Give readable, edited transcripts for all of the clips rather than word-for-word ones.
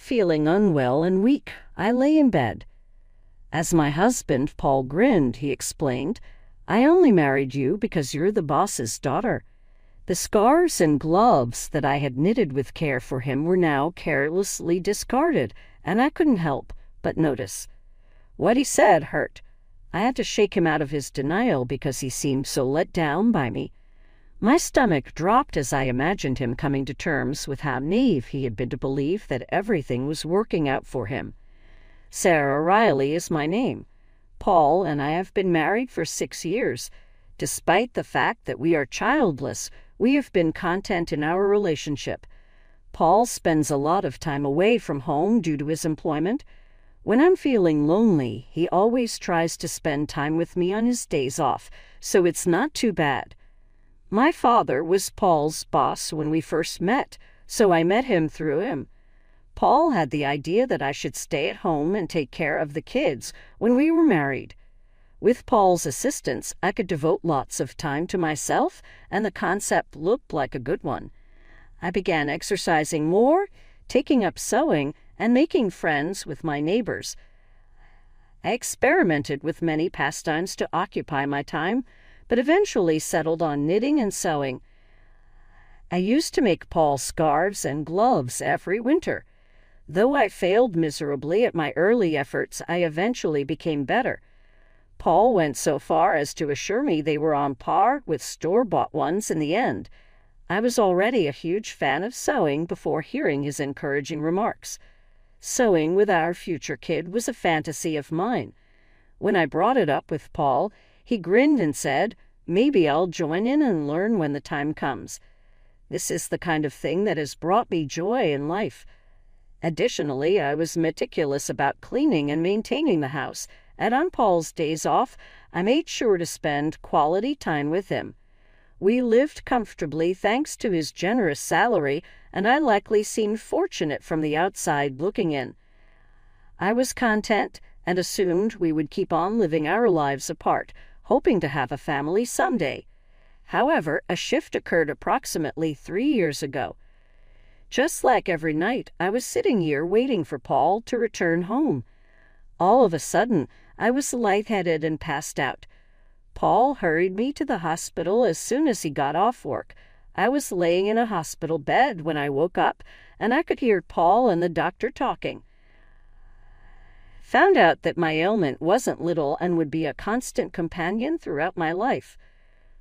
Feeling unwell and weak, I lay in bed. As my husband, Paul, grinned, he explained, "I only married you because you're the boss's daughter." The scarves and gloves that I had knitted with care for him were now carelessly discarded, and I couldn't help but notice. What he said hurt. I had to shake him out of his denial because he seemed so let down by me. My stomach dropped as I imagined him coming to terms with how naive he had been to believe that everything was working out for him. Sarah Riley is my name. Paul and I have been married for 6 years. Despite the fact that we are childless, we have been content in our relationship. Paul spends a lot of time away from home due to his employment. When I'm feeling lonely, he always tries to spend time with me on his days off, so it's not too bad. My father was Paul's boss when we first met, so I met him through him. Paul had the idea that I should stay at home and take care of the kids when we were married. With Paul's assistance, I could devote lots of time to myself, and the concept looked like a good one. I began exercising more, taking up sewing, and making friends with my neighbors. I experimented with many pastimes to occupy my time, but eventually settled on knitting and sewing. I used to make Paul scarves and gloves every winter. Though I failed miserably at my early efforts, I eventually became better. Paul went so far as to assure me they were on par with store-bought ones in the end. I was already a huge fan of sewing before hearing his encouraging remarks. Sewing with our future kid was a fantasy of mine. When I brought it up with Paul, he grinned and said, "Maybe I'll join in and learn when the time comes." This is the kind of thing that has brought me joy in life. Additionally, I was meticulous about cleaning and maintaining the house, and on Paul's days off, I made sure to spend quality time with him. We lived comfortably thanks to his generous salary, and I likely seemed fortunate from the outside looking in. I was content and assumed we would keep on living our lives apart, hoping to have a family someday. However, a shift occurred approximately 3 years ago. Just like every night, I was sitting here waiting for Paul to return home. All of a sudden, I was lightheaded and passed out. Paul hurried me to the hospital as soon as he got off work. I was laying in a hospital bed when I woke up, and I could hear Paul and the doctor talking. Found out that my ailment wasn't little and would be a constant companion throughout my life.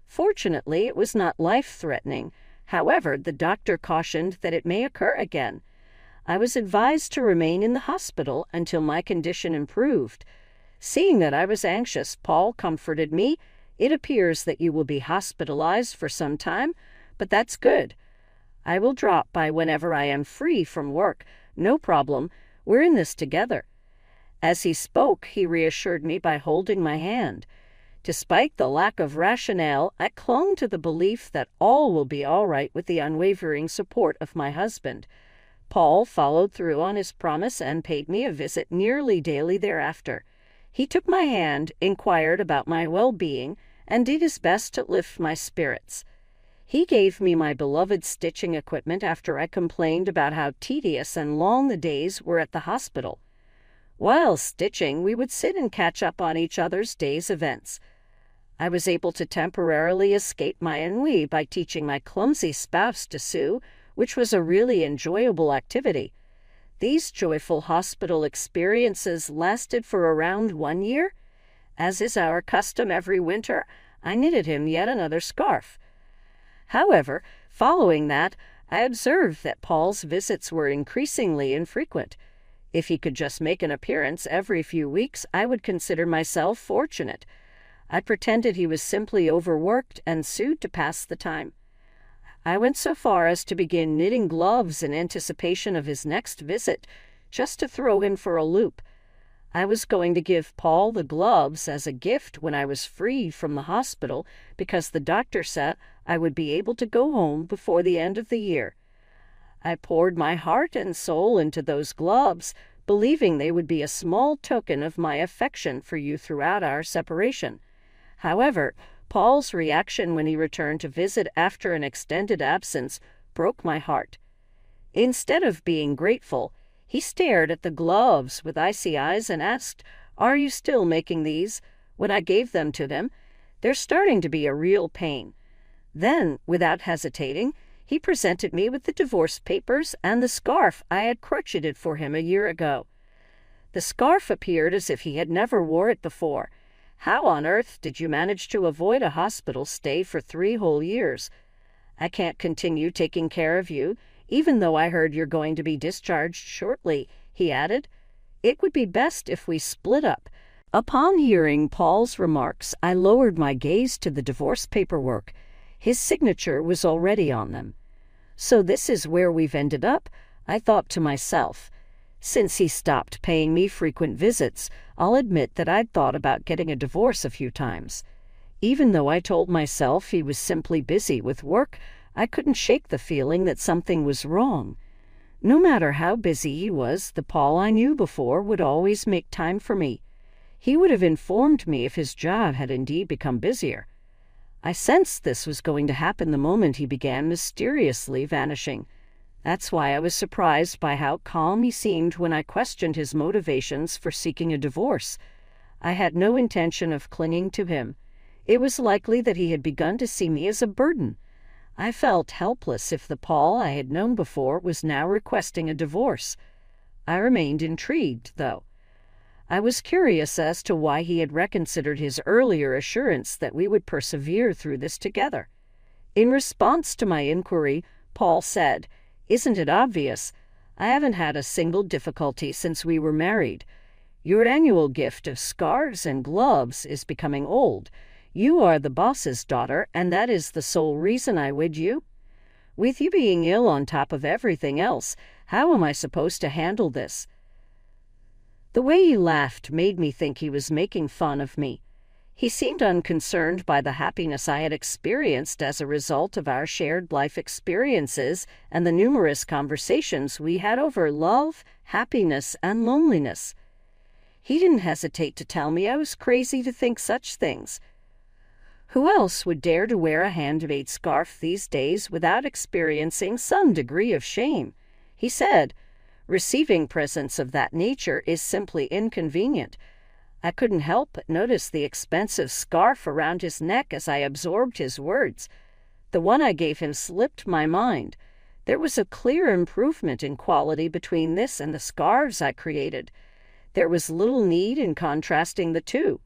Fortunately, it was not life-threatening. However, the doctor cautioned that it may occur again. I was advised to remain in the hospital until my condition improved. Seeing that I was anxious, Paul comforted me. "It appears that you will be hospitalized for some time, but that's good. I will drop by whenever I am free from work. No problem. We're in this together." As he spoke, he reassured me by holding my hand. Despite the lack of rationale, I clung to the belief that all will be all right with the unwavering support of my husband. Paul followed through on his promise and paid me a visit nearly daily thereafter. He took my hand, inquired about my well-being, and did his best to lift my spirits. He gave me my beloved stitching equipment after I complained about how tedious and long the days were at the hospital. While stitching, we would sit and catch up on each other's day's events. I was able to temporarily escape my ennui by teaching my clumsy spouse to sew, which was a really enjoyable activity. These joyful hospital experiences lasted for around 1 year. As is our custom every winter, I knitted him yet another scarf. However, following that, I observed that Paul's visits were increasingly infrequent. If he could just make an appearance every few weeks, I would consider myself fortunate. I pretended he was simply overworked and sewed to pass the time. I went so far as to begin knitting gloves in anticipation of his next visit, just to throw him for a loop. I was going to give Paul the gloves as a gift when I was free from the hospital because the doctor said I would be able to go home before the end of the year. I poured my heart and soul into those gloves, believing they would be a small token of my affection for you throughout our separation. However, Paul's reaction when he returned to visit after an extended absence broke my heart. Instead of being grateful, He stared at the gloves with icy eyes and asked, "Are you still making these?" When I gave them to him, "They're starting to be a real pain." Then, without hesitating, he presented me with the divorce papers and the scarf I had crocheted for him a year ago. The scarf appeared as if he had never wore it before. "How on earth did you manage to avoid a hospital stay for 3 whole years? I can't continue taking care of you, even though I heard you're going to be discharged shortly," he added. "It would be best if we split up." Upon hearing Paul's remarks, I lowered my gaze to the divorce paperwork. His signature was already on them. "So this is where we've ended up," I thought to myself. Since he stopped paying me frequent visits, I'll admit that I'd thought about getting a divorce a few times. Even though I told myself he was simply busy with work, I couldn't shake the feeling that something was wrong. No matter how busy he was, the Paul I knew before would always make time for me. He would have informed me if his job had indeed become busier. I sensed this was going to happen the moment he began mysteriously vanishing. That's why I was surprised by how calm he seemed when I questioned his motivations for seeking a divorce. I had no intention of clinging to him. It was likely that he had begun to see me as a burden. I felt helpless if the Paul I had known before was now requesting a divorce. I remained intrigued, though. I was curious as to why he had reconsidered his earlier assurance that we would persevere through this together. In response to my inquiry, Paul said, "Isn't it obvious? I haven't had a single difficulty since we were married. Your annual gift of scarves and gloves is becoming old. You are the boss's daughter, and that is the sole reason I wed you. With you being ill on top of everything else, how am I supposed to handle this?" The way he laughed made me think he was making fun of me. He seemed unconcerned by the happiness I had experienced as a result of our shared life experiences and the numerous conversations we had over love, happiness, and loneliness. He didn't hesitate to tell me I was crazy to think such things. Who else would dare to wear a handmade scarf these days without experiencing some degree of shame? He said, "Receiving presents of that nature is simply inconvenient." I couldn't help but notice the expensive scarf around his neck as I absorbed his words. The one I gave him slipped my mind. There was a clear improvement in quality between this and the scarves I created. There was little need in contrasting the two.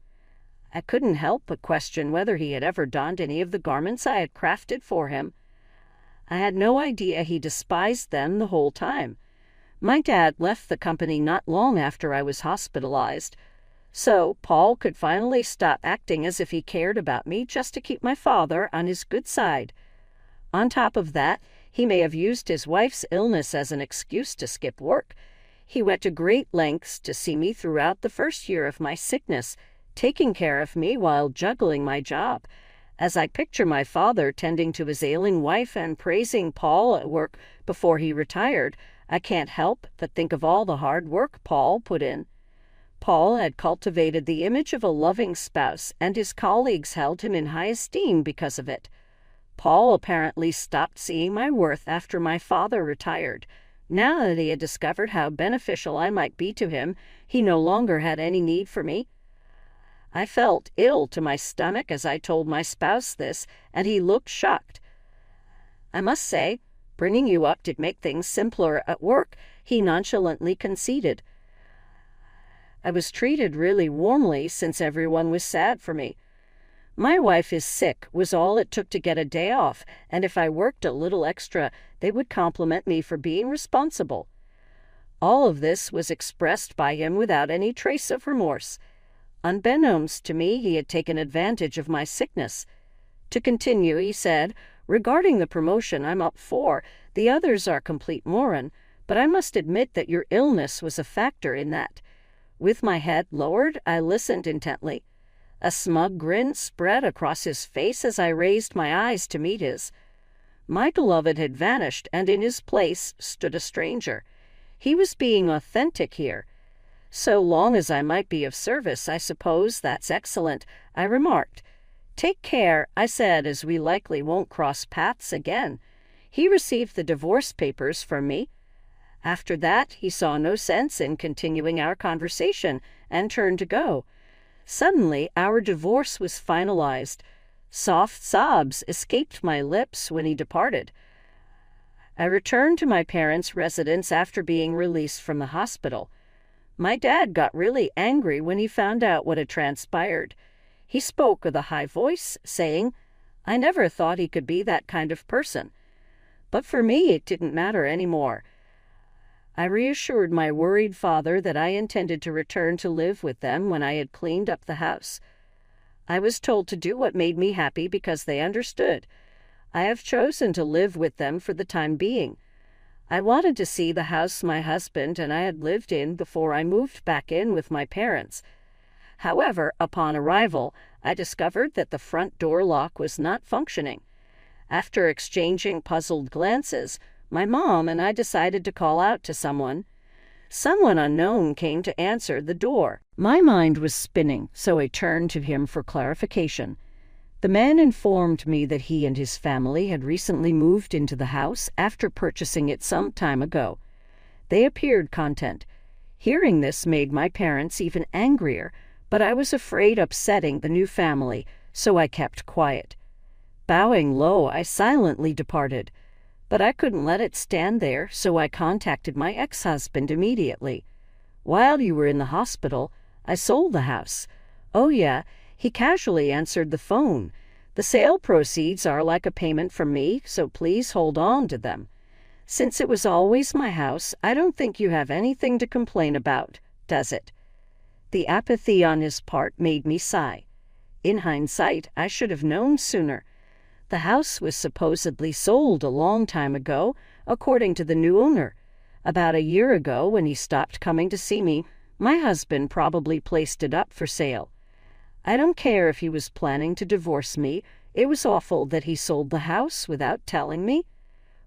I couldn't help but question whether he had ever donned any of the garments I had crafted for him. I had no idea he despised them the whole time. My dad left the company not long after I was hospitalized, so Paul could finally stop acting as if he cared about me just to keep my father on his good side. On top of that, he may have used his wife's illness as an excuse to skip work. He went to great lengths to see me throughout the first year of my sickness, taking care of me while juggling my job. As I picture my father tending to his ailing wife and praising Paul at work before he retired, I can't help but think of all the hard work Paul put in. Paul had cultivated the image of a loving spouse, and his colleagues held him in high esteem because of it. Paul apparently stopped seeing my worth after my father retired. Now that he had discovered how beneficial I might be to him, he no longer had any need for me. I felt ill to my stomach as I told my spouse this, and he looked shocked. "I must say, bringing you up did make things simpler at work," he nonchalantly conceded. I was treated really warmly since everyone was sad for me. "My wife is sick" was all it took to get a day off, and if I worked a little extra, they would compliment me for being responsible. All of this was expressed by him without any trace of remorse. Unbeknownst to me, he had taken advantage of my sickness. To continue, he said, "Regarding the promotion I'm up for, the others are complete moron, but I must admit that your illness was a factor in that." With my head lowered, I listened intently. A smug grin spread across his face as I raised my eyes to meet his. My beloved had vanished, and in his place stood a stranger. He was being authentic here. "So long as I might be of service, I suppose that's excellent," I remarked. "Take care," I said, "as we likely won't cross paths again." He received the divorce papers from me. After that, he saw no sense in continuing our conversation and turned to go. Suddenly, our divorce was finalized. Soft sobs escaped my lips when he departed. I returned to my parents' residence after being released from the hospital. My dad got really angry when he found out what had transpired. He spoke with a high voice, saying, "I never thought he could be that kind of person." But for me, it didn't matter anymore. I reassured my worried father that I intended to return to live with them when I had cleaned up the house. I was told to do what made me happy because they understood. I have chosen to live with them for the time being. I wanted to see the house my husband and I had lived in before I moved back in with my parents. However, upon arrival, I discovered that the front door lock was not functioning. After exchanging puzzled glances, my mom and I decided to call out to someone. Someone unknown came to answer the door. My mind was spinning, so I turned to him for clarification. The man informed me that he and his family had recently moved into the house after purchasing it some time ago. They appeared content. Hearing this made my parents even angrier, but I was afraid upsetting the new family, so I kept quiet. Bowing low, I silently departed. But I couldn't let it stand there, so I contacted my ex-husband immediately. "While you were in the hospital, I sold the house." "Oh yeah," he casually answered the phone. "The sale proceeds are like a payment from me, so please hold on to them. Since it was always my house, I don't think you have anything to complain about, does it?" The apathy on his part made me sigh. In hindsight, I should have known sooner. The house was supposedly sold a long time ago, according to the new owner. About a year ago, when he stopped coming to see me, my husband probably placed it up for sale. I don't care if he was planning to divorce me. It was awful that he sold the house without telling me.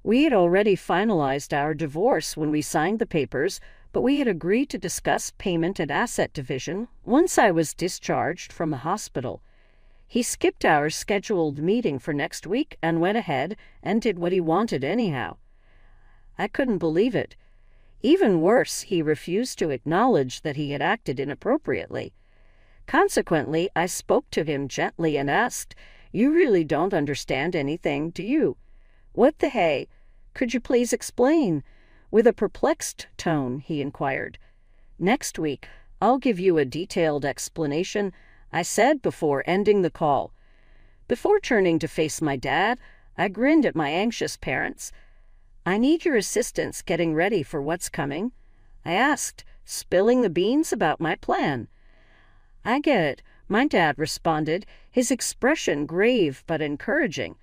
We had already finalized our divorce when we signed the papers, but we had agreed to discuss payment and asset division once I was discharged from the hospital. He skipped our scheduled meeting for next week and went ahead and did what he wanted anyhow. I couldn't believe it. Even worse, he refused to acknowledge that he had acted inappropriately. Consequently, I spoke to him gently and asked, "You really don't understand anything, do you?" "What the hey? Could you please explain?" With a perplexed tone, he inquired. "Next week, I'll give you a detailed explanation," I said before ending the call. Before turning to face my dad, I grinned at my anxious parents. "I need your assistance getting ready for what's coming," I asked, spilling the beans about my plan. "I get it," my dad responded, his expression grave but encouraging.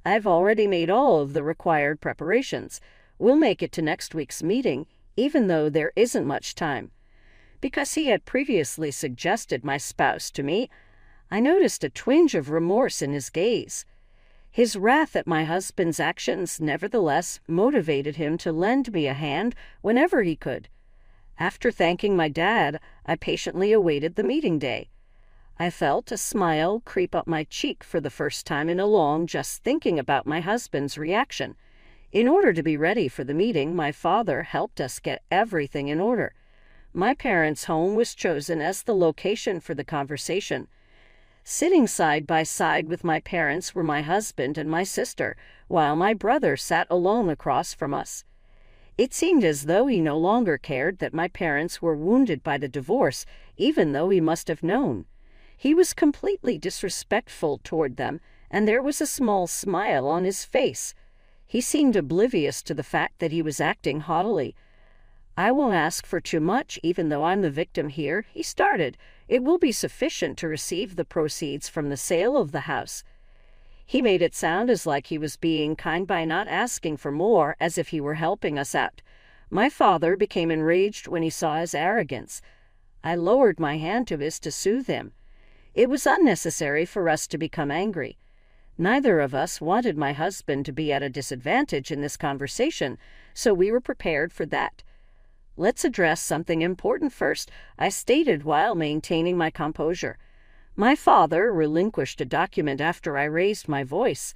"I've already made all of the required preparations. We'll make it to next week's meeting, even though there isn't much time." Because he had previously suggested my spouse to me, I noticed a twinge of remorse in his gaze. His wrath at my husband's actions nevertheless motivated him to lend me a hand whenever he could. After thanking my dad, I patiently awaited the meeting day. I felt a smile creep up my cheek for the first time in a long just thinking about my husband's reaction. In order to be ready for the meeting, my father helped us get everything in order. My parents' home was chosen as the location for the conversation. Sitting side by side with my parents were my husband and my sister, while my brother sat alone across from us. It seemed as though he no longer cared that my parents were wounded by the divorce, even though he must have known. He was completely disrespectful toward them, and there was a small smile on his face. He seemed oblivious to the fact that he was acting haughtily. "I won't ask for too much, even though I'm the victim here," he started. "It will be sufficient to receive the proceeds from the sale of the house." He made it sound as like he was being kind by not asking for more, as if he were helping us out. My father became enraged when he saw his arrogance. I lowered my hand to his to soothe him. It was unnecessary for us to become angry. Neither of us wanted my husband to be at a disadvantage in this conversation, so we were prepared for that. "Let's address something important first," I stated while maintaining my composure. My father relinquished a document after I raised my voice.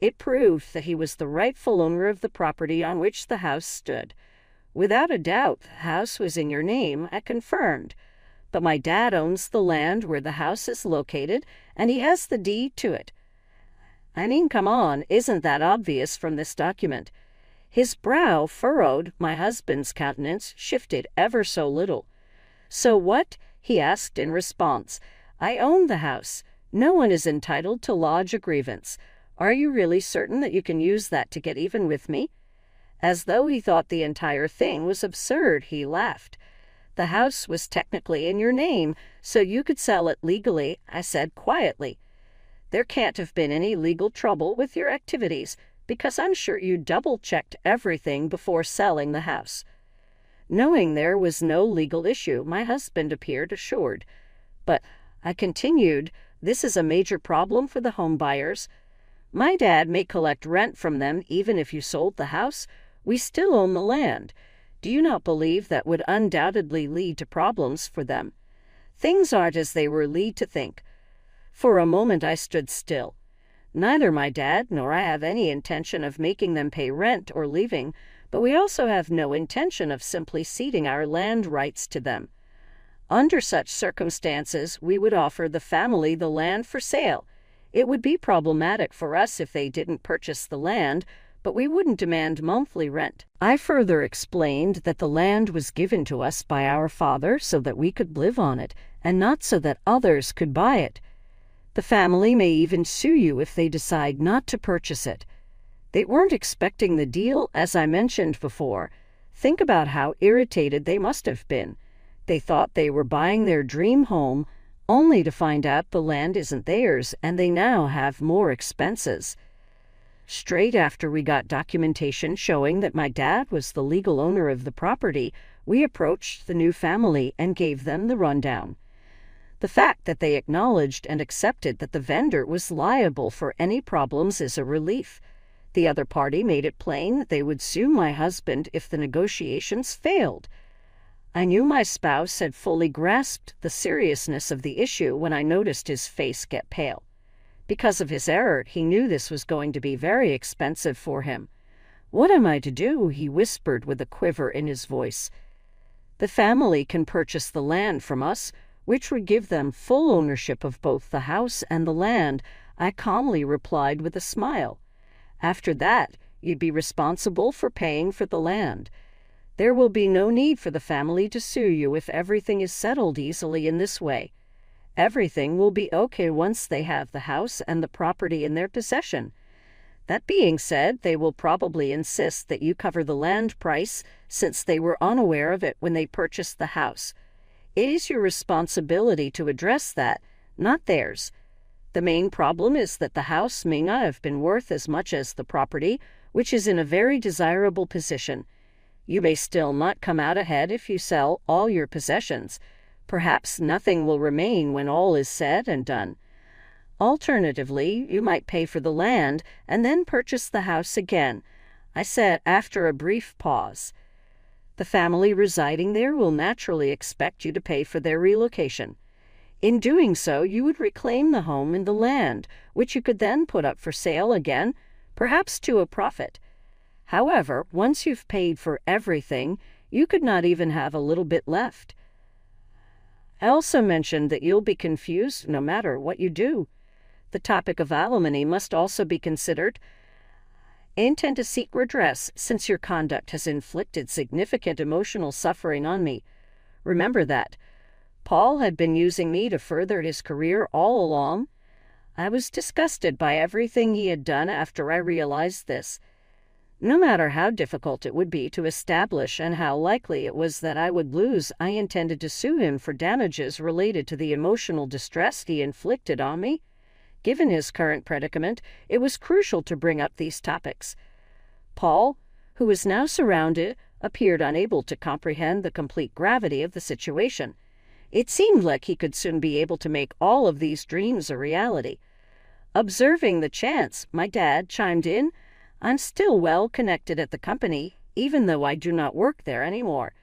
It proved that he was the rightful owner of the property on which the house stood. Without a doubt, the house was in your name, I confirmed. But my dad owns the land where the house is located, and he has the deed to it. I mean, come on, isn't that obvious from this document? His brow furrowed, my husband's countenance shifted ever so little. So what? He asked in response. I own the house. No one is entitled to lodge a grievance. Are you really certain that you can use that to get even with me? As though he thought the entire thing was absurd, he laughed. The house was technically in your name, so you could sell it legally, I said quietly. There can't have been any legal trouble with your activities, because I'm sure you double-checked everything before selling the house. Knowing there was no legal issue, my husband appeared assured. But, I continued, this is a major problem for the home buyers. My dad may collect rent from them even if you sold the house. We still own the land. Do you not believe that would undoubtedly lead to problems for them? Things aren't as they were led to think. For a moment I stood still. Neither my dad nor I have any intention of making them pay rent or leaving, but we also have no intention of simply ceding our land rights to them. Under such circumstances, we would offer the family the land for sale. It would be problematic for us if they didn't purchase the land, but we wouldn't demand monthly rent. I further explained that the land was given to us by our father so that we could live on it, and not so that others could buy it. The family may even sue you if they decide not to purchase it. They weren't expecting the deal, as I mentioned before. Think about how irritated they must have been. They thought they were buying their dream home, only to find out the land isn't theirs, and they now have more expenses. Straight after we got documentation showing that my dad was the legal owner of the property, we approached the new family and gave them the rundown. The fact that they acknowledged and accepted that the vendor was liable for any problems is a relief. The other party made it plain that they would sue my husband if the negotiations failed. I knew my spouse had fully grasped the seriousness of the issue when I noticed his face get pale. Because of his error, he knew this was going to be very expensive for him. What am I to do? He whispered with a quiver in his voice. The family can purchase the land from us, which would give them full ownership of both the house and the land, I calmly replied with a smile. After that, you'd be responsible for paying for the land. There will be no need for the family to sue you if everything is settled easily in this way. Everything will be okay once they have the house and the property in their possession. That being said, they will probably insist that you cover the land price since they were unaware of it when they purchased the house. It is your responsibility to address that, not theirs. The main problem is that the house may not have been worth as much as the property, which is in a very desirable position. You may still not come out ahead if you sell all your possessions. Perhaps nothing will remain when all is said and done. Alternatively, you might pay for the land and then purchase the house again, I said after a brief pause. The family residing there will naturally expect you to pay for their relocation. In doing so, you would reclaim the home and the land, which you could then put up for sale again, perhaps to a profit. However, once you've paid for everything, you could not even have a little bit left. I also mentioned that you'll be confused no matter what you do. The topic of alimony must also be considered. I intend to seek redress since your conduct has inflicted significant emotional suffering on me. Remember that. Paul had been using me to further his career all along. I was disgusted by everything he had done after I realized this. No matter how difficult it would be to establish and how likely it was that I would lose, I intended to sue him for damages related to the emotional distress he inflicted on me. Given his current predicament, it was crucial to bring up these topics. Paul, who was now surrounded, appeared unable to comprehend the complete gravity of the situation. It seemed like he could soon be able to make all of these dreams a reality. Observing the chance, my dad chimed in, I'm still well connected at the company, even though I do not work there anymore.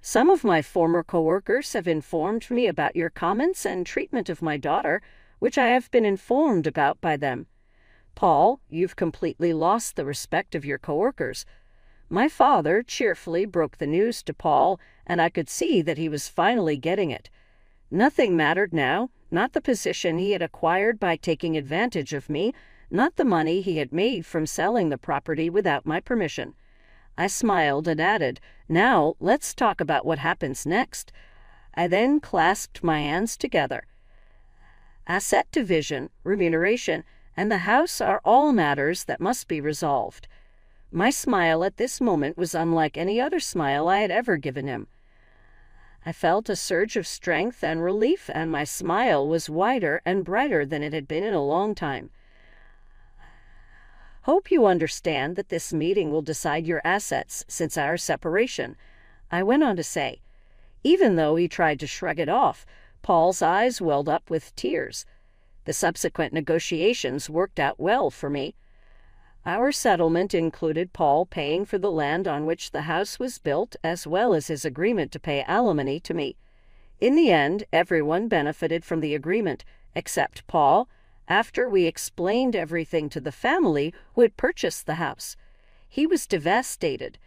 Some of my former coworkers have informed me about your comments and treatment of my daughter, which I have been informed about by them. Paul, you've completely lost the respect of your coworkers. My father cheerfully broke the news to Paul, and I could see that he was finally getting it. Nothing mattered now, not the position he had acquired by taking advantage of me, not the money he had made from selling the property without my permission. I smiled and added, "Now, let's talk about what happens next." I then clasped my hands together. Asset division, remuneration, and the house are all matters that must be resolved. My smile at this moment was unlike any other smile I had ever given him. I felt a surge of strength and relief, and my smile was wider and brighter than it had been in a long time. "Hope you understand that this meeting will decide your assets since our separation," I went on to say. Even though he tried to shrug it off, Paul's eyes welled up with tears. The subsequent negotiations worked out well for me. Our settlement included Paul paying for the land on which the house was built, as well as his agreement to pay alimony to me. In the end, everyone benefited from the agreement, except Paul, after we explained everything to the family who had purchased the house. He was devastated.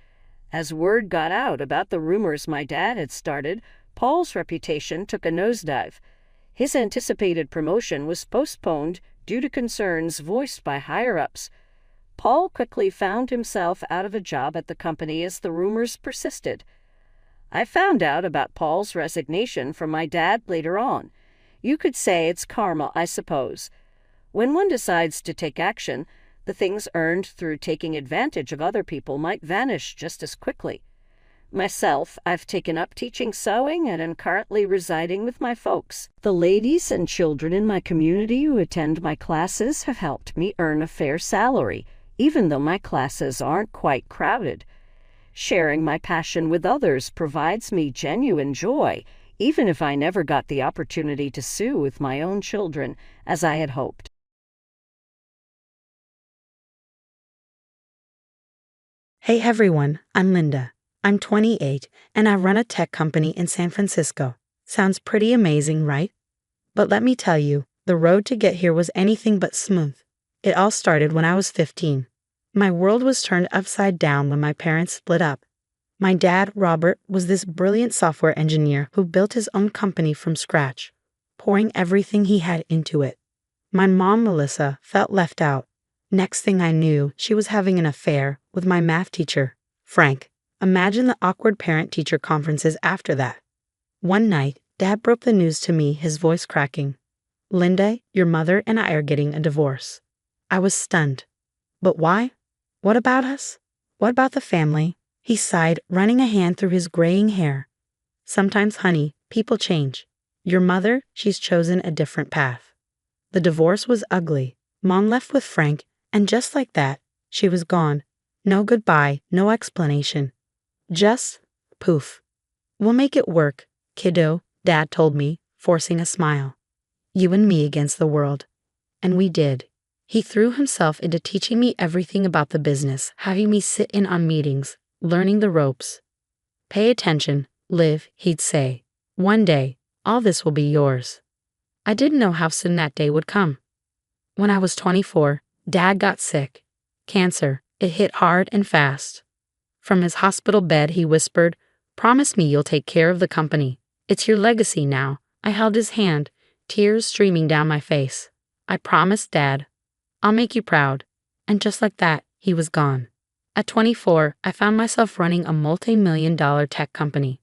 As word got out about the rumors my dad had started, Paul's reputation took a nosedive. His anticipated promotion was postponed due to concerns voiced by higher-ups. Paul quickly found himself out of a job at the company as the rumors persisted. I found out about Paul's resignation from my dad later on. You could say it's karma, I suppose. When one decides to take action, the things earned through taking advantage of other people might vanish just as quickly. Myself, I've taken up teaching sewing and am currently residing with my folks. The ladies and children in my community who attend my classes have helped me earn a fair salary, even though my classes aren't quite crowded. Sharing my passion with others provides me genuine joy, even if I never got the opportunity to sew with my own children, as I had hoped. Hey everyone, I'm Linda. I'm 28, and I run a tech company in San Francisco. Sounds pretty amazing, right? But let me tell you, the road to get here was anything but smooth. It all started when I was 15. My world was turned upside down when my parents split up. My dad, Robert, was this brilliant software engineer who built his own company from scratch, pouring everything he had into it. My mom, Melissa, felt left out. Next thing I knew, she was having an affair with my math teacher, Frank. Imagine the awkward parent-teacher conferences after that. One night, Dad broke the news to me, his voice cracking. "Linda, your mother and I are getting a divorce." I was stunned. But why? What about us? What about the family? He sighed, running a hand through his graying hair. "Sometimes, honey, people change. Your mother, she's chosen a different path." The divorce was ugly. Mom left with Frank, and just like that, she was gone. No goodbye, no explanation. Just poof. "We'll make it work, kiddo," Dad told me, forcing a smile. "You and me against the world." And we did. He threw himself into teaching me everything about the business, having me sit in on meetings, learning the ropes. "Pay attention, Liv," he'd say. "One day, all this will be yours." I didn't know how soon that day would come. When I was 24, Dad got sick. Cancer. It hit hard and fast. From his hospital bed, he whispered, "Promise me you'll take care of the company. It's your legacy now." I held his hand, tears streaming down my face. "I promised, Dad. I'll make you proud." And just like that, he was gone. At 24, I found myself running a multi-million-dollar tech company.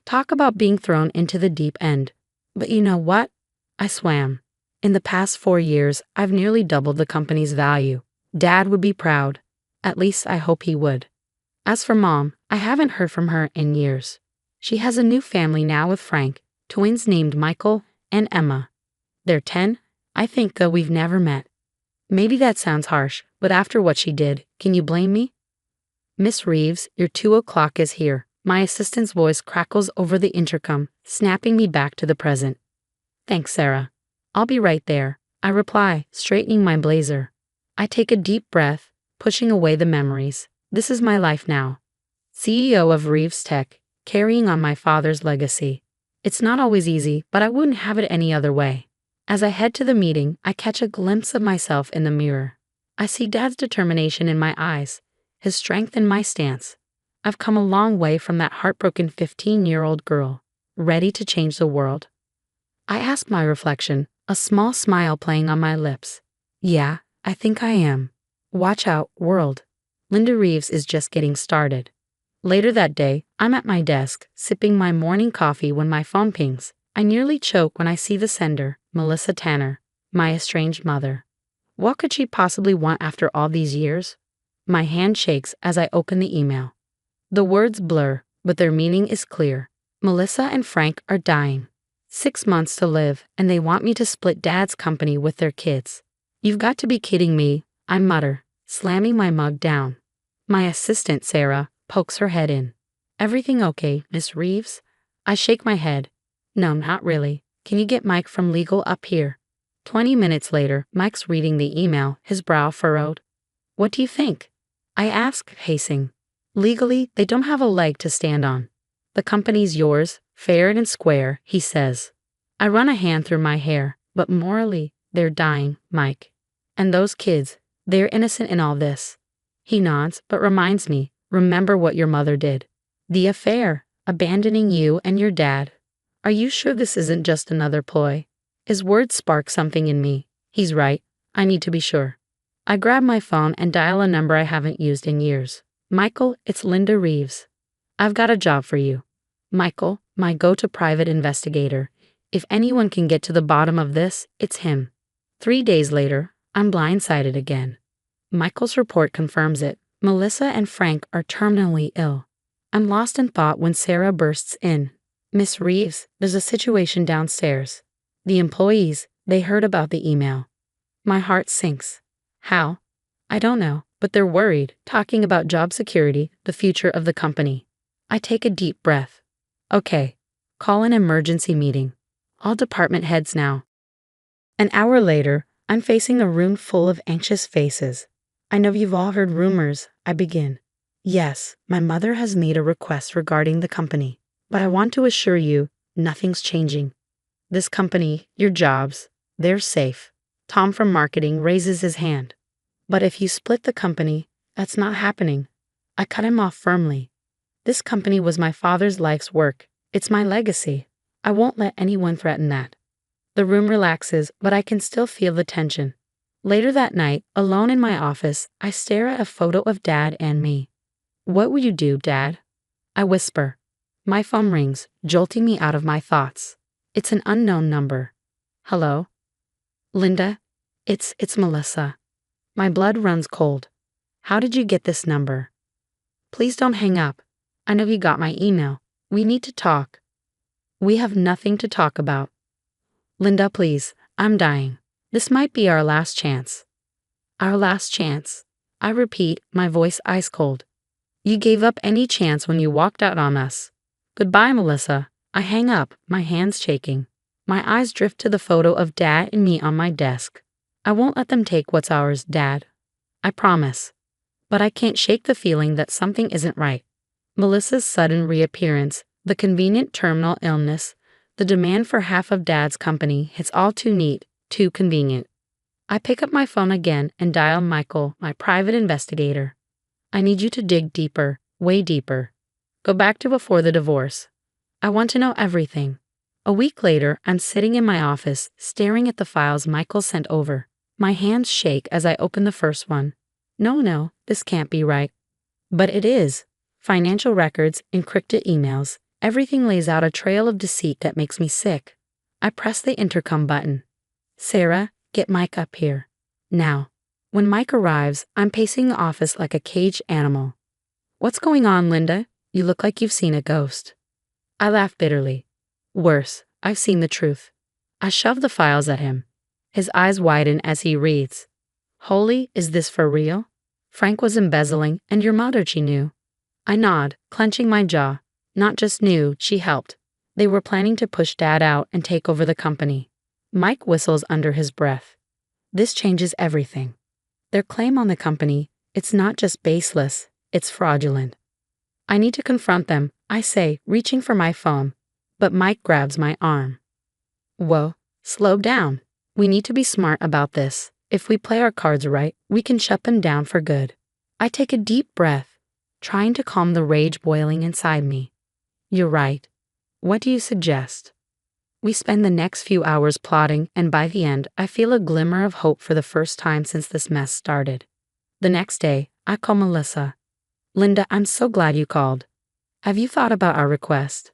Talk about being thrown into the deep end. But you know what? I swam. In the past 4 years, I've nearly doubled the company's value. Dad would be proud. At least I hope he would. As for Mom, I haven't heard from her in years. She has a new family now with Frank, twins named Michael and Emma. They're 10. I think, though, we've never met. Maybe that sounds harsh, but after what she did, can you blame me? "Miss Reeves, your 2 o'clock is here." My assistant's voice crackles over the intercom, snapping me back to the present. "Thanks, Sarah. I'll be right there," I reply, straightening my blazer. I take a deep breath, pushing away the memories. This is my life now. CEO of Reeves Tech, carrying on my father's legacy. It's not always easy, but I wouldn't have it any other way. As I head to the meeting, I catch a glimpse of myself in the mirror. I see Dad's determination in my eyes, his strength in my stance. I've come a long way from that heartbroken 15-year-old girl, ready to change the world. I ask my reflection, a small smile playing on my lips. Yeah, I think I am. Watch out, world. Linda Reeves is just getting started. Later that day, I'm at my desk, sipping my morning coffee when my phone pings. I nearly choke when I see the sender, Melissa Tanner, my estranged mother. What could she possibly want after all these years? My hand shakes as I open the email. The words blur, but their meaning is clear. Melissa and Frank are dying. 6 months to live, and they want me to split Dad's company with their kids. You've got to be kidding me, I mutter, slamming my mug down. My assistant, Sarah, pokes her head in. Everything okay, Miss Reeves? I shake my head. No, not really. Can you get Mike from legal up here? 20 minutes later, Mike's reading the email, his brow furrowed. What do you think? I ask, pacing. Legally, they don't have a leg to stand on. The company's yours, fair and square, he says. I run a hand through my hair, but morally, they're dying, Mike. And those kids, they're innocent in all this. He nods, but reminds me, remember what your mother did. The affair, abandoning you and your dad. Are you sure this isn't just another ploy? His words spark something in me. He's right, I need to be sure. I grab my phone and dial a number I haven't used in years. Michael, it's Linda Reeves. I've got a job for you. Michael, my go-to private investigator. If anyone can get to the bottom of this, it's him. 3 days later, I'm blindsided again. Michael's report confirms it. Melissa and Frank are terminally ill. I'm lost in thought when Sarah bursts in. Miss Reeves, there's a situation downstairs. The employees, they heard about the email. My heart sinks. How? I don't know, but they're worried, talking about job security, the future of the company. I take a deep breath. Okay, call an emergency meeting. All department heads now. An hour later, I'm facing a room full of anxious faces. I know you've all heard rumors, I begin. Yes, my mother has made a request regarding the company, but I want to assure you, nothing's changing. This company, your jobs, they're safe. Tom from marketing raises his hand. But if you split the company, that's not happening. I cut him off firmly. This company was my father's life's work. It's my legacy. I won't let anyone threaten that. The room relaxes, but I can still feel the tension. Later that night, alone in my office, I stare at a photo of Dad and me. What would you do, Dad? I whisper. My phone rings, jolting me out of my thoughts. It's an unknown number. Hello? Linda? It's Melissa. My blood runs cold. How did you get this number? Please don't hang up. I know you got my email. We need to talk. We have nothing to talk about. Linda, please, I'm dying. This might be our last chance. Our last chance. I repeat, my voice ice cold. You gave up any chance when you walked out on us. Goodbye, Melissa. I hang up, my hands shaking. My eyes drift to the photo of Dad and me on my desk. I won't let them take what's ours, Dad. I promise. But I can't shake the feeling that something isn't right. Melissa's sudden reappearance, the convenient terminal illness, the demand for half of Dad's company, it's all too neat, too convenient. I pick up my phone again and dial Michael, my private investigator. I need you to dig deeper, way deeper. Go back to before the divorce. I want to know everything. A week later, I'm sitting in my office, staring at the files Michael sent over. My hands shake as I open the first one. No, this can't be right. But it is. Financial records, encrypted emails, everything lays out a trail of deceit that makes me sick. I press the intercom button. Sarah, get Mike up here. Now. When Mike arrives, I'm pacing the office like a caged animal. What's going on, Linda? You look like you've seen a ghost. I laugh bitterly. Worse, I've seen the truth. I shove the files at him. His eyes widen as he reads. Holy, is this for real? Frank was embezzling, and your mother, she knew. I nod, clenching my jaw. Not just knew, she helped. They were planning to push Dad out and take over the company. Mike whistles under his breath. This changes everything. Their claim on the company, it's not just baseless, it's fraudulent. I need to confront them, I say, reaching for my phone. But Mike grabs my arm. Whoa, slow down. We need to be smart about this. If we play our cards right, we can shut them down for good. I take a deep breath, trying to calm the rage boiling inside me. You're right. What do you suggest? We spend the next few hours plotting, and by the end, I feel a glimmer of hope for the first time since this mess started. The next day, I call Melissa. Linda, I'm so glad you called. Have you thought about our request?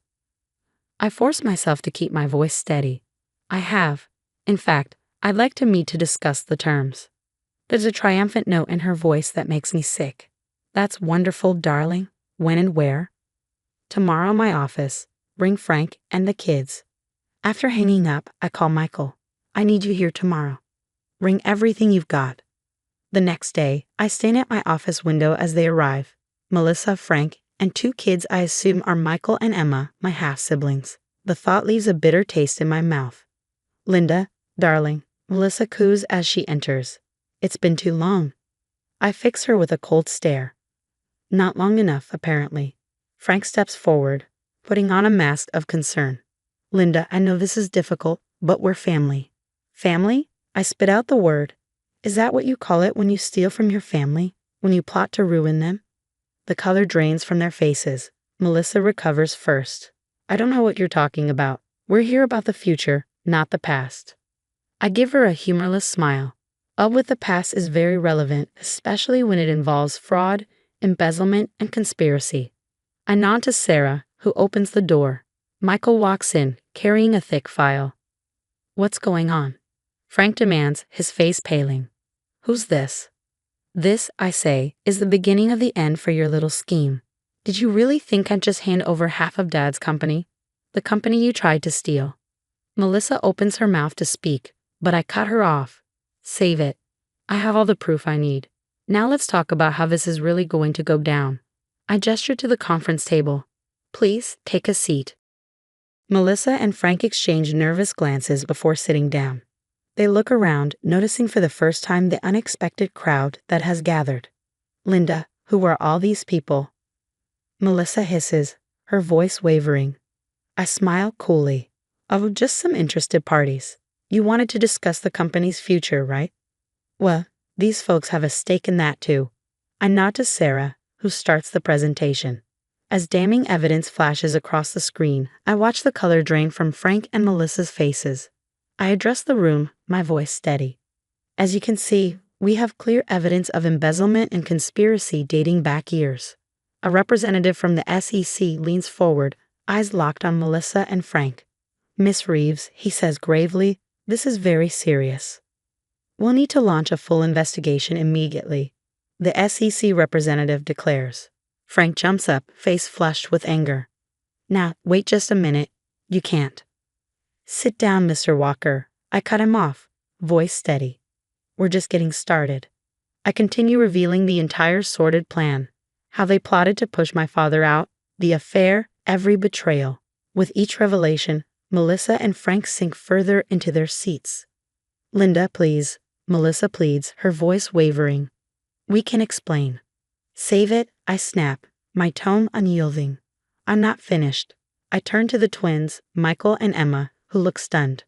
I force myself to keep my voice steady. I have. In fact, I'd like to meet to discuss the terms. There's a triumphant note in her voice that makes me sick. That's wonderful, darling. When and where? Tomorrow, my office. Bring Frank and the kids. After hanging up, I call Michael. I need you here tomorrow. Bring everything you've got. The next day, I stand at my office window as they arrive. Melissa, Frank, and 2 kids I assume are Michael and Emma, my half-siblings. The thought leaves a bitter taste in my mouth. Linda, darling, Melissa coos as she enters. It's been too long. I fix her with a cold stare. Not long enough, apparently. Frank steps forward, putting on a mask of concern. Linda, I know this is difficult, but we're family. Family? I spit out the word. Is that what you call it when you steal from your family? When you plot to ruin them? The color drains from their faces. Melissa recovers first. I don't know what you're talking about. We're here about the future, not the past. I give her a humorless smile. Up with the past is very relevant, especially when it involves fraud, embezzlement, and conspiracy. I nod to Sarah, who opens the door. Michael walks in, carrying a thick file. What's going on? Frank demands, his face paling. Who's this? This, I say, is the beginning of the end for your little scheme. Did you really think I'd just hand over half of Dad's company? The company you tried to steal. Melissa opens her mouth to speak, but I cut her off. Save it. I have all the proof I need. Now let's talk about how this is really going to go down. I gesture to the conference table. Please, take a seat. Melissa and Frank exchange nervous glances before sitting down. They look around, noticing for the first time the unexpected crowd that has gathered. Linda, who are all these people? Melissa hisses, her voice wavering. I smile coolly. Oh, just some interested parties. You wanted to discuss the company's future, right? Well, these folks have a stake in that too. I nod to Sarah, who starts the presentation. As damning evidence flashes across the screen, I watch the color drain from Frank and Melissa's faces. I address the room, my voice steady. As you can see, we have clear evidence of embezzlement and conspiracy dating back years. A representative from the SEC leans forward, eyes locked on Melissa and Frank. Miss Reeves, he says gravely, this is very serious. We'll need to launch a full investigation immediately, the SEC representative declares. Frank jumps up, face flushed with anger. Now, wait just a minute. You can't. Sit down, Mr. Walker. I cut him off, voice steady. We're just getting started. I continue revealing the entire sordid plan, how they plotted to push my father out, the affair, every betrayal. With each revelation, Melissa and Frank sink further into their seats. Linda, please, Melissa pleads, her voice wavering. We can explain. Save it, I snap, my tone unyielding. I'm not finished. I turn to the twins, Michael and Emma, who look stunned.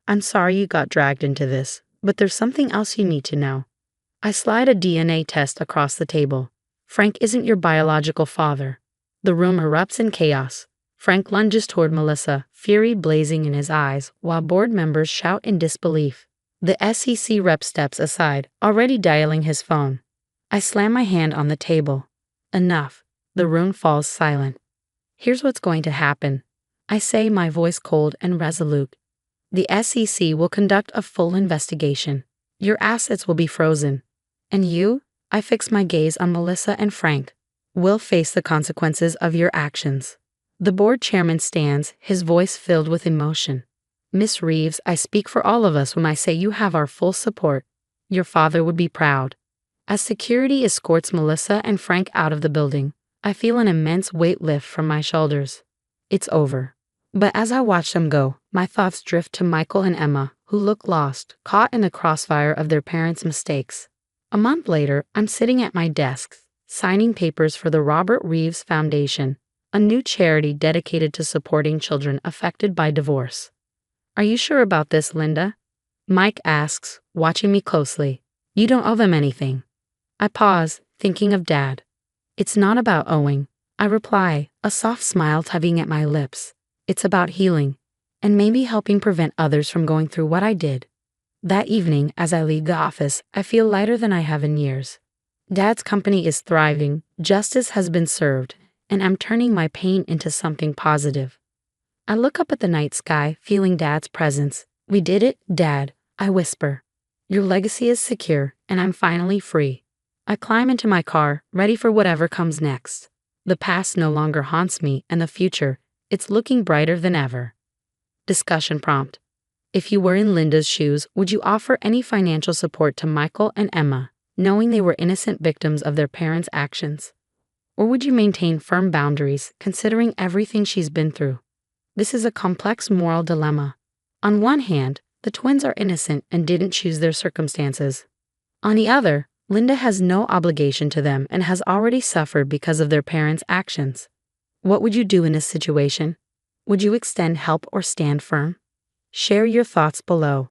I'm sorry you got dragged into this, but there's something else you need to know. I slide a DNA test across the table. Frank isn't your biological father. The room erupts in chaos. Frank lunges toward Melissa, fury blazing in his eyes, while board members shout in disbelief. The SEC rep steps aside, already dialing his phone. I slam my hand on the table. Enough. The room falls silent. Here's what's going to happen. I say, my voice cold and resolute. The SEC will conduct a full investigation. Your assets will be frozen. And you, I fix my gaze on Melissa and Frank, will face the consequences of your actions. The board chairman stands, his voice filled with emotion. Miss Reeves, I speak for all of us when I say you have our full support. Your father would be proud. As security escorts Melissa and Frank out of the building, I feel an immense weight lift from my shoulders. It's over. But as I watch them go, my thoughts drift to Michael and Emma, who look lost, caught in the crossfire of their parents' mistakes. A month later, I'm sitting at my desk, signing papers for the Robert Reeves Foundation, a new charity dedicated to supporting children affected by divorce. Are you sure about this, Linda? Mike asks, watching me closely. You don't owe them anything. I pause, thinking of Dad. It's not about owing, I reply, a soft smile tugging at my lips. It's about healing, and maybe helping prevent others from going through what I did. That evening, as I leave the office, I feel lighter than I have in years. Dad's company is thriving, justice has been served, and I'm turning my pain into something positive. I look up at the night sky, feeling Dad's presence. We did it, Dad, I whisper. Your legacy is secure, and I'm finally free. I climb into my car, ready for whatever comes next. The past no longer haunts me, and the future, it's looking brighter than ever. Discussion prompt. If you were in Linda's shoes, would you offer any financial support to Michael and Emma, knowing they were innocent victims of their parents' actions? Or would you maintain firm boundaries, considering everything she's been through? This is a complex moral dilemma. On one hand, the twins are innocent and didn't choose their circumstances. On the other, Linda has no obligation to them and has already suffered because of their parents' actions. What would you do in this situation? Would you extend help or stand firm? Share your thoughts below.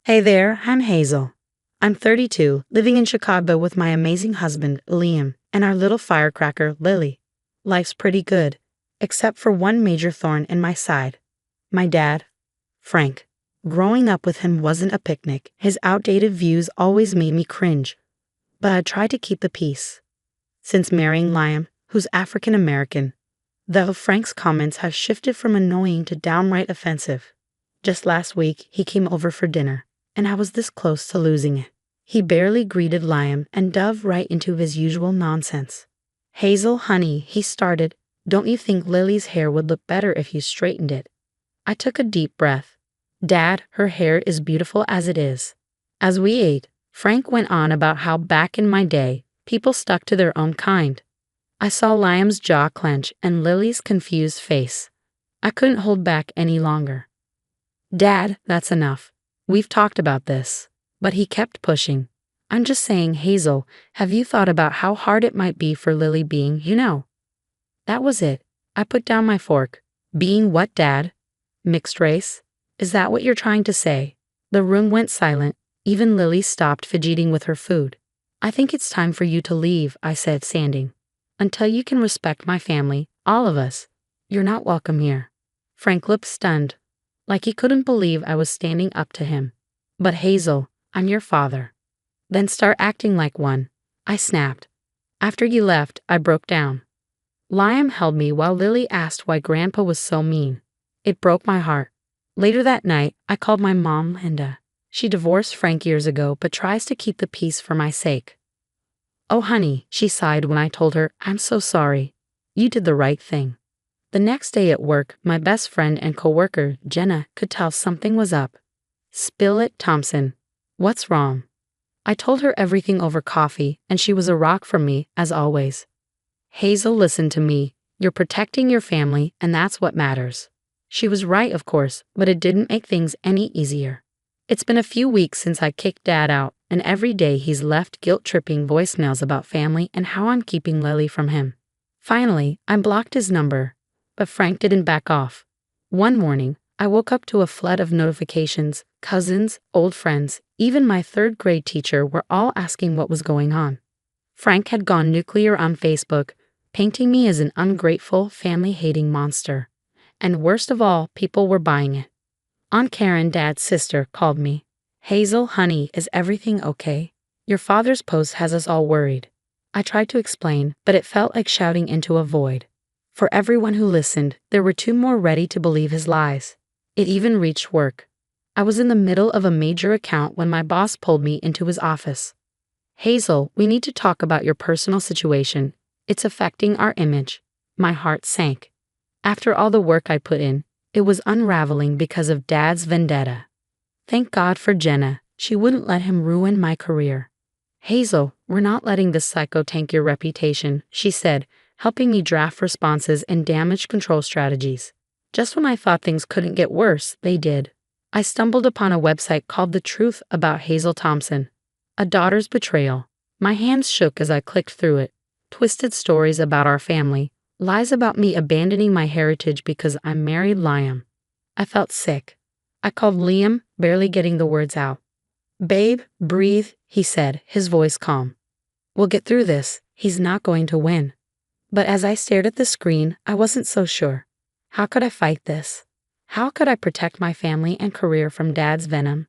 Hey there, I'm Hazel. I'm 32, living in Chicago with my amazing husband, Liam, and our little firecracker, Lily. Life's pretty good, except for one major thorn in my side. My dad, Frank. Growing up with him wasn't a picnic. His outdated views always made me cringe. But I tried to keep the peace. Since marrying Liam, who's African American, though Frank's comments have shifted from annoying to downright offensive. Just last week, he came over for dinner, and I was this close to losing it. He barely greeted Liam and dove right into his usual nonsense. Hazel, honey, he started, don't you think Lily's hair would look better if you straightened it? I took a deep breath. Dad, her hair is beautiful as it is. As we ate, Frank went on about how back in my day, people stuck to their own kind. I saw Liam's jaw clench and Lily's confused face. I couldn't hold back any longer. Dad, that's enough. We've talked about this. But he kept pushing. I'm just saying, Hazel, have you thought about how hard it might be for Lily being, That was it. I put down my fork. Being what, Dad? Mixed race? Is that what you're trying to say? The room went silent. Even Lily stopped fidgeting with her food. I think it's time for you to leave, I said, standing. Until you can respect my family, all of us, you're not welcome here. Frank looked stunned, like he couldn't believe I was standing up to him. But Hazel, I'm your father. Then start acting like one, I snapped. After you left, I broke down. Liam held me while Lily asked why Grandpa was so mean. It broke my heart. Later that night, I called my mom, Linda. She divorced Frank years ago but tries to keep the peace for my sake. Oh honey, she sighed when I told her, I'm so sorry. You did the right thing. The next day at work, my best friend and coworker, Jenna, could tell something was up. Spill it, Thompson. What's wrong? I told her everything over coffee, and she was a rock for me, as always. Hazel, listen to me. You're protecting your family, and that's what matters. She was right, of course, but it didn't make things any easier. It's been a few weeks since I kicked Dad out, and every day he's left guilt-tripping voicemails about family and how I'm keeping Lily from him. Finally, I blocked his number, but Frank didn't back off. One morning, I woke up to a flood of notifications. Cousins, old friends, even my third-grade teacher were all asking what was going on. Frank had gone nuclear on Facebook, painting me as an ungrateful, family-hating monster. And worst of all, people were buying it. Aunt Karen, Dad's sister, called me. Hazel, honey, is everything okay? Your father's post has us all worried. I tried to explain, but it felt like shouting into a void. For everyone who listened, there were two more ready to believe his lies. It even reached work. I was in the middle of a major account when my boss pulled me into his office. Hazel, we need to talk about your personal situation. It's affecting our image. My heart sank. After all the work I put in, it was unraveling because of Dad's vendetta. Thank God for Jenna. She wouldn't let him ruin my career. Hazel, we're not letting this psycho tank your reputation, she said, helping me draft responses and damage control strategies. Just when I thought things couldn't get worse, they did. I stumbled upon a website called The Truth About Hazel Thompson. A daughter's betrayal. My hands shook as I clicked through it. Twisted stories about our family. Lies about me abandoning my heritage because I married Liam. I felt sick. I called Liam, barely getting the words out. Babe, breathe, he said, his voice calm. We'll get through this. He's not going to win. But as I stared at the screen, I wasn't so sure. How could I fight this? How could I protect my family and career from Dad's venom?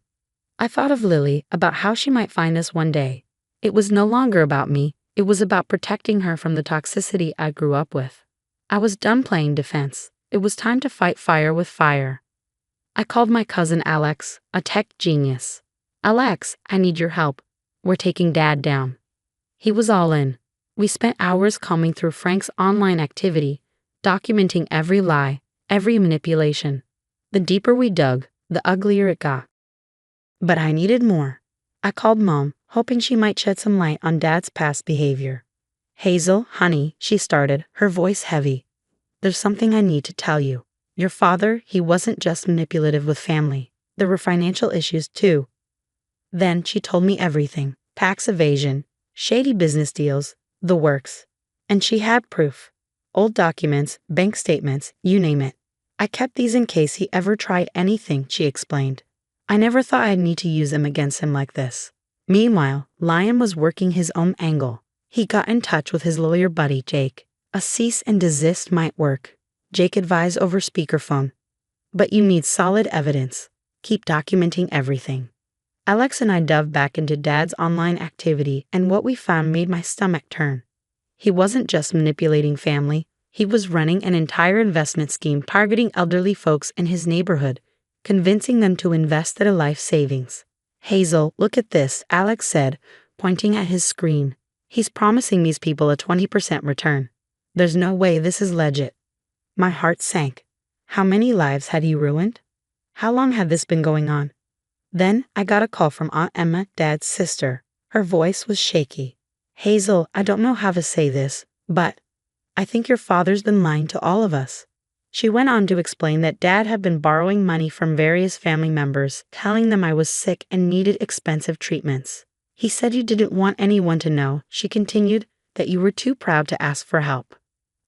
I thought of Lily, about how she might find us one day. It was no longer about me, it was about protecting her from the toxicity I grew up with. I was done playing defense. It was time to fight fire with fire. I called my cousin Alex, a tech genius. Alex, I need your help. We're taking Dad down. He was all in. We spent hours combing through Frank's online activity, documenting every lie, every manipulation. The deeper we dug, the uglier it got. But I needed more. I called Mom, hoping she might shed some light on Dad's past behavior. Hazel, honey, she started, her voice heavy. There's something I need to tell you. Your father, he wasn't just manipulative with family. There were financial issues too. Then she told me everything. Tax evasion, shady business deals, the works. And she had proof. Old documents, bank statements, you name it. I kept these in case he ever tried anything, she explained. I never thought I'd need to use them against him like this. Meanwhile, Lion was working his own angle. He got in touch with his lawyer buddy, Jake. A cease and desist might work, Jake advised over speakerphone. But you need solid evidence. Keep documenting everything. Alex and I dove back into Dad's online activity, and what we found made my stomach turn. He wasn't just manipulating family, he was running an entire investment scheme targeting elderly folks in his neighborhood, convincing them to invest their life savings. Hazel, look at this, Alex said, pointing at his screen. He's promising these people a 20% return. There's no way this is legit. My heart sank. How many lives had he ruined? How long had this been going on? Then I got a call from Aunt Emma, Dad's sister. Her voice was shaky. Hazel, I don't know how to say this, but I think your father's been lying to all of us. She went on to explain that Dad had been borrowing money from various family members, telling them I was sick and needed expensive treatments. He said you didn't want anyone to know, she continued, that you were too proud to ask for help.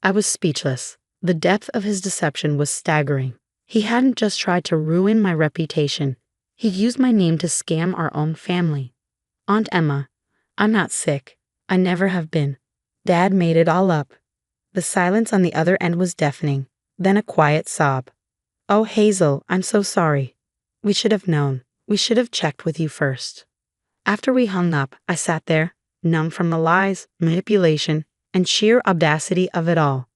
I was speechless. The depth of his deception was staggering. He hadn't just tried to ruin my reputation. He used my name to scam our own family. Aunt Emma, I'm not sick. I never have been. Dad made it all up. The silence on the other end was deafening. Then a quiet sob. Oh, Hazel, I'm so sorry. We should have known. We should have checked with you first. After we hung up, I sat there, numb from the lies, manipulation, and sheer audacity of it all.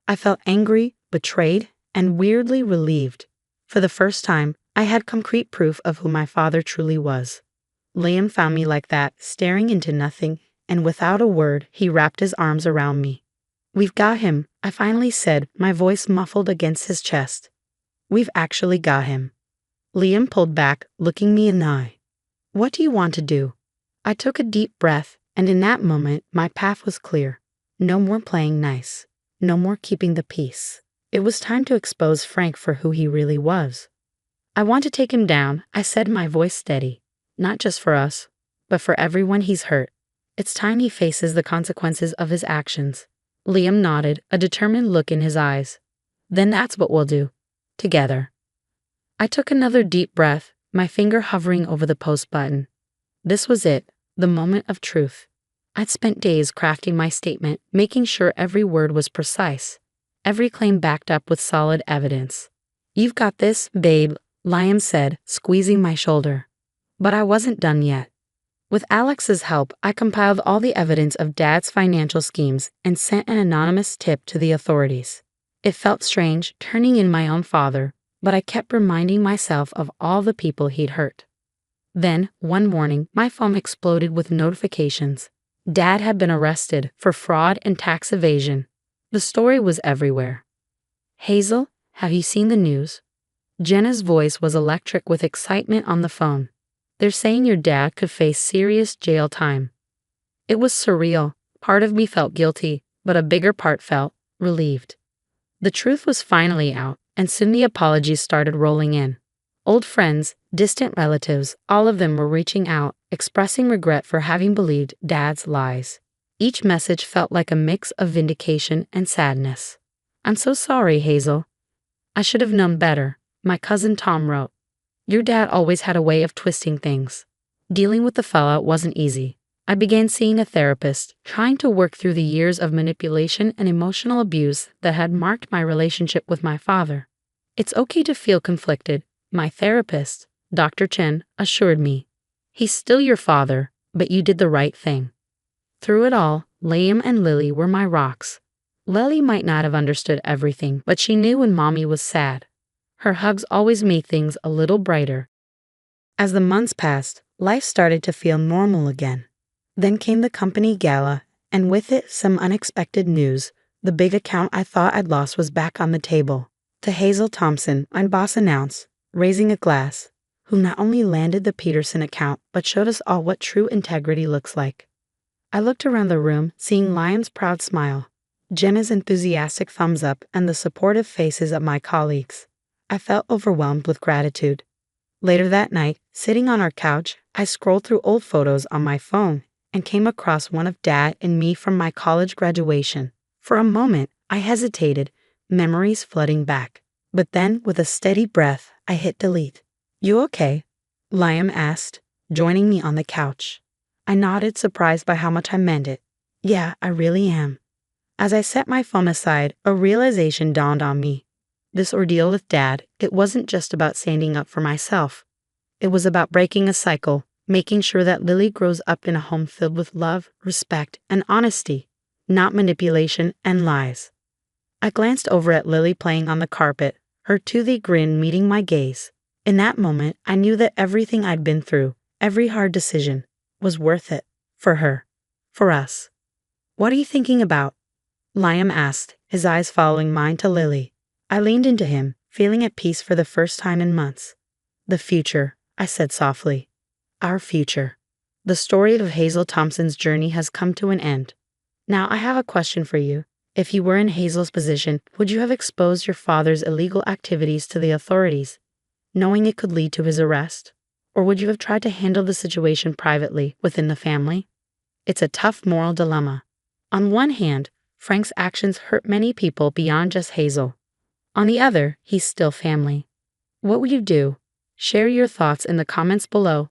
I felt angry, betrayed, and weirdly relieved. For the first time, I had concrete proof of who my father truly was. Liam found me like that, staring into nothing, and without a word, he wrapped his arms around me. We've got him, I finally said, my voice muffled against his chest. We've actually got him. Liam pulled back, looking me in the eye. What do you want to do? I took a deep breath, and in that moment, my path was clear. No more playing nice. No more keeping the peace. It was time to expose Frank for who he really was. I want to take him down, I said, my voice steady. Not just for us, but for everyone he's hurt. It's time he faces the consequences of his actions. Liam nodded, a determined look in his eyes. Then that's what we'll do. Together. I took another deep breath, my finger hovering over the post button. This was it, the moment of truth. I'd spent days crafting my statement, making sure every word was precise, every claim backed up with solid evidence. You've got this, babe, Liam said, squeezing my shoulder. But I wasn't done yet. With Alex's help, I compiled all the evidence of Dad's financial schemes and sent an anonymous tip to the authorities. It felt strange, turning in my own father, but I kept reminding myself of all the people he'd hurt. Then, one morning, my phone exploded with notifications. Dad had been arrested for fraud and tax evasion. The story was everywhere. Hazel, have you seen the news? Jenna's voice was electric with excitement on the phone. They're saying your dad could face serious jail time. It was surreal. Part of me felt guilty, but a bigger part felt relieved. The truth was finally out, and soon the apologies started rolling in. Old friends, distant relatives, all of them were reaching out, expressing regret for having believed Dad's lies. Each message felt like a mix of vindication and sadness. I'm so sorry, Hazel. I should have known better, my cousin Tom wrote. Your dad always had a way of twisting things. Dealing with the fallout wasn't easy. I began seeing a therapist, trying to work through the years of manipulation and emotional abuse that had marked my relationship with my father. It's okay to feel conflicted, my therapist, Dr. Chen, assured me. He's still your father, but you did the right thing. Through it all, Liam and Lily were my rocks. Lily might not have understood everything, but she knew when Mommy was sad. Her hugs always made things a little brighter. As the months passed, life started to feel normal again. Then came the company gala, and with it some unexpected news. The big account I thought I'd lost was back on the table. To Hazel Thompson, my boss announced, raising a glass, who not only landed the Peterson account, but showed us all what true integrity looks like. I looked around the room, seeing Liam's proud smile, Jenna's enthusiastic thumbs up, and the supportive faces of my colleagues. I felt overwhelmed with gratitude. Later that night, sitting on our couch, I scrolled through old photos on my phone and came across one of Dad and me from my college graduation. For a moment, I hesitated, memories flooding back. But then, with a steady breath, I hit delete. "You okay?" Liam asked, joining me on the couch. I nodded, surprised by how much I meant it. "Yeah, I really am." As I set my phone aside, a realization dawned on me. This ordeal with Dad, it wasn't just about standing up for myself. It was about breaking a cycle, making sure that Lily grows up in a home filled with love, respect, and honesty, not manipulation and lies. I glanced over at Lily playing on the carpet, her toothy grin meeting my gaze. In that moment, I knew that everything I'd been through, every hard decision, was worth it. For her. For us. "What are you thinking about?" Liam asked, his eyes following mine to Lily. I leaned into him, feeling at peace for the first time in months. "The future," I said softly. "Our future." The story of Hazel Thompson's journey has come to an end. Now I have a question for you. If you were in Hazel's position, would you have exposed your father's illegal activities to the authorities, knowing it could lead to his arrest? Or would you have tried to handle the situation privately within the family? It's a tough moral dilemma. On one hand, Frank's actions hurt many people beyond just Hazel. On the other, he's still family. What would you do? Share your thoughts in the comments below